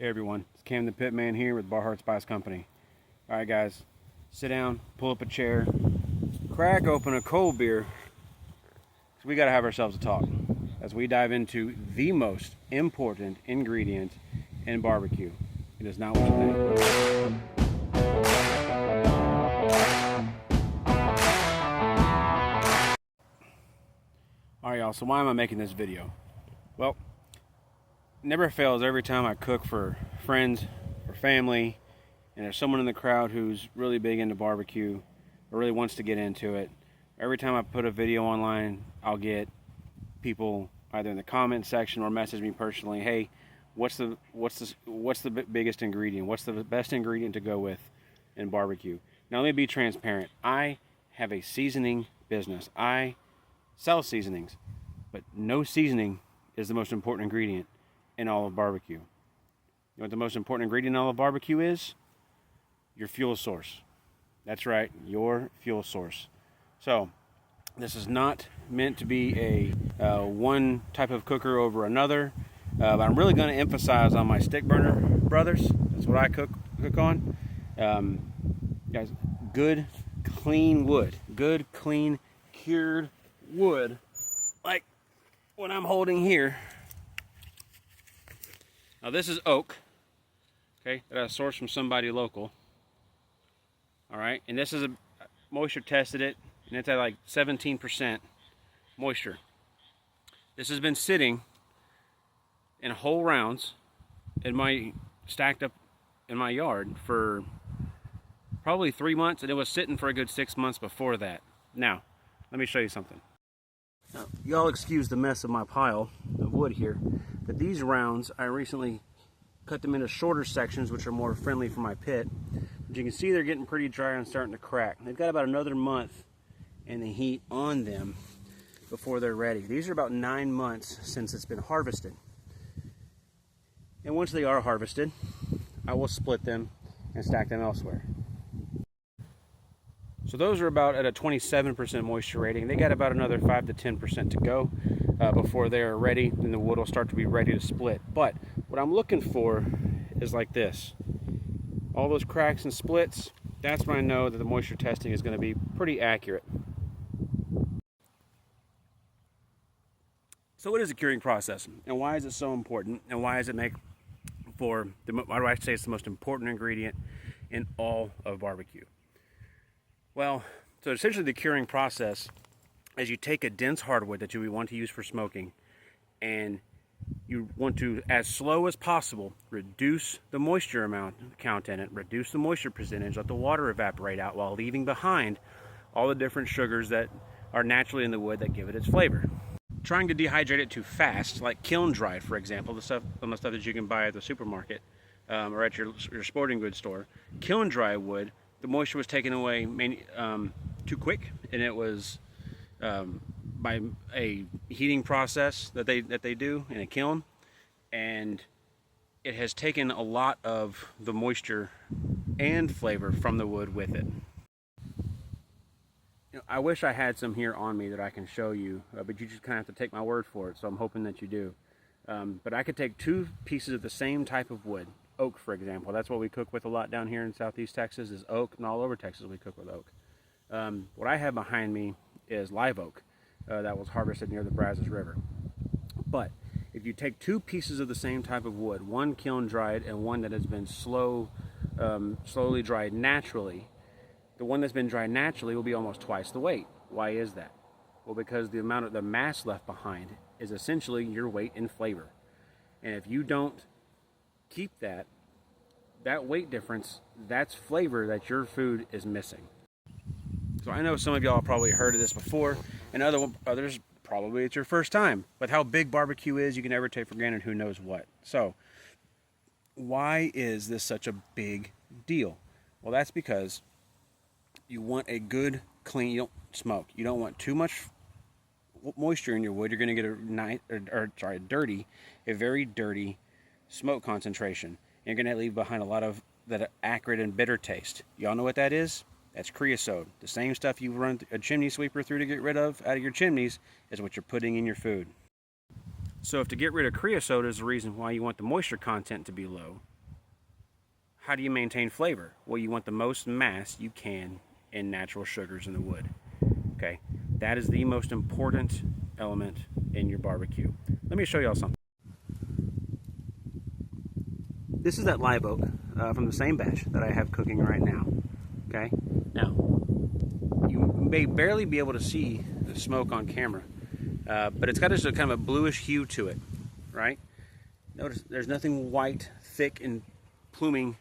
Hey everyone, it's Cam.The.Pitman here with Bar Heart Spice Company. Alright guys, sit down, pull up a chair, crack open a cold beer, because we got to have ourselves a talk as we dive into the most important ingredient in barbecue. It is not what you think. Alright y'all, so why am I making this video? Well, never fails every time I cook for friends or family and there's someone in the crowd who's really big into barbecue or really wants to get into it. Every time I put a video online, I'll get people either in the comment section or message me personally, hey, what's the biggest ingredient? What's the best ingredient to go with in barbecue? Now let me be transparent. I have a seasoning business. I sell seasonings, but no seasoning is the most important ingredient in all of barbecue. You know what the most important ingredient in all of barbecue is? Your fuel source. That's right, your fuel source. So this is not meant to be a one type of cooker over another, but I'm really going to emphasize on my stick burner brothers. That's what I cook on. Guys, good clean wood, good clean cured wood, like what I'm holding here. Now this is oak, okay, that I sourced from somebody local. All right, and this is a moisture tested it, and it's at like 17% moisture. This has been sitting in whole rounds stacked up in my yard for probably 3 months, and it was sitting for a good 6 months before that. Now, let me show you something. Now, y'all excuse the mess of my pile of wood here, but these rounds, I recently cut them into shorter sections, which are more friendly for my pit. But you can see they're getting pretty dry and starting to crack. They've got about another month in the heat on them before they're ready. These are about 9 months since it's been harvested. And once they are harvested, I will split them and stack them elsewhere. So those are about at a 27% moisture rating. They got about another 5 to 10% to go before they're ready, and the wood will start to be ready to split. But what I'm looking for is like this. All those cracks and splits, that's when I know that the moisture testing is going to be pretty accurate. So what is the curing process, and why is it so important, and why does it make for why do I say it's the most important ingredient in all of barbecue? Well, so essentially the curing process is you take a dense hardwood that you want to use for smoking, and you want to, as slow as possible, reduce the moisture count in it, reduce the moisture percentage, let the water evaporate out while leaving behind all the different sugars that are naturally in the wood that give it its flavor. Trying to dehydrate it too fast, like kiln dried, for example, some of the stuff that you can buy at the supermarket or at your sporting goods store, kiln dry wood, the moisture was taken away too quick, and it was by a heating process that they do in a kiln, and it has taken a lot of the moisture and flavor from the wood with it. You know, I wish I had some here on me that I can show you, but you just kind of have to take my word for it, so I'm hoping that you do. But I could take two pieces of the same type of wood, oak for example. That's what we cook with a lot down here in southeast Texas, is oak, and all over Texas we cook with oak. What I have behind me is live oak that was harvested near the Brazos River. But if you take two pieces of the same type of wood, one kiln dried and one that has been slowly dried naturally, the one that's been dried naturally will be almost twice the weight. Why is that? Well, because the amount of the mass left behind is essentially your weight in flavor. And if you don't keep that weight difference, that's flavor that your food is missing. So I know some of y'all have probably heard of this before, and others probably it's your first time. But how big barbecue is, you can never take for granted who knows what. So why is this such a big deal? Well, that's because you want a good, clean, you don't smoke. You don't want too much moisture in your wood. You're going to get a very dirty smoke concentration. You're going to leave behind a lot of that acrid and bitter taste. Y'all know what that is? That's creosote. The same stuff you run a chimney sweeper through to get rid of out of your chimneys is what you're putting in your food. So if to get rid of creosote is the reason why you want the moisture content to be low, How do you maintain flavor? Well, you want the most mass you can in natural sugars in the wood. Okay, that is the most important element in your barbecue. Let me show y'all something. This is that live oak from the same batch that I have cooking right now. Okay, now you may barely be able to see the smoke on camera, but it's got just a kind of a bluish hue to it, right? Notice there's nothing white, thick, and pluming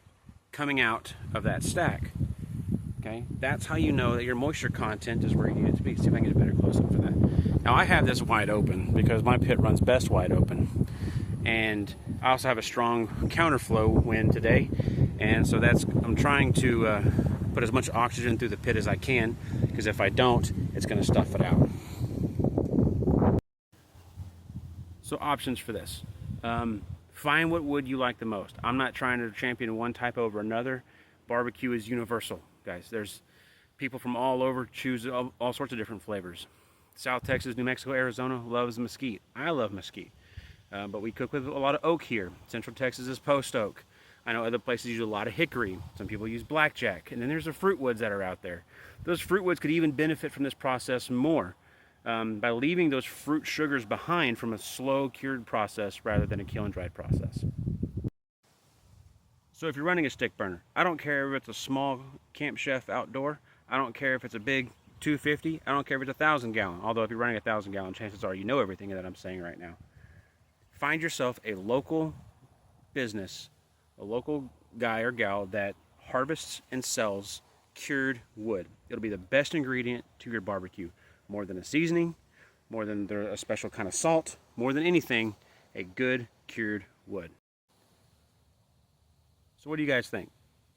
coming out of that stack. Okay, that's how you know that your moisture content is where you need it to be. See if I can get a better close up for that. Now I have this wide open because my pit runs best wide open, and I also have a strong counterflow wind today, and so I'm trying to put as much oxygen through the pit as I can, because if I don't, it's going to stuff it out. So options for this. Find what wood you like the most. I'm not trying to champion one type over another. Barbecue is universal, guys. There's people from all over choose all sorts of different flavors. South Texas, New Mexico, Arizona loves mesquite. I love mesquite. But we cook with a lot of oak here. Central Texas is post oak. I know other places use a lot of hickory. Some people use blackjack. And then there's the fruit woods that are out there. Those fruit woods could even benefit from this process more by leaving those fruit sugars behind from a slow cured process rather than a kiln dried process. So if you're running a stick burner, I don't care if it's a small Camp Chef outdoor. I don't care if it's a big 250. I don't care if it's 1,000 gallon. Although if you're running 1,000 gallon, chances are you know everything that I'm saying right now. Find yourself a local business, a local guy or gal that harvests and sells cured wood. It'll be the best ingredient to your barbecue. More than a seasoning, more than a special kind of salt, more than anything, a good cured wood. So what do you guys think?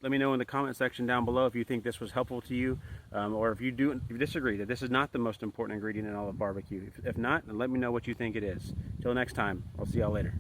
Let me know in the comment section down below if you think this was helpful to you, or if you disagree that this is not the most important ingredient in all of barbecue. If not, then let me know what you think it is. Till next time, I'll see y'all later.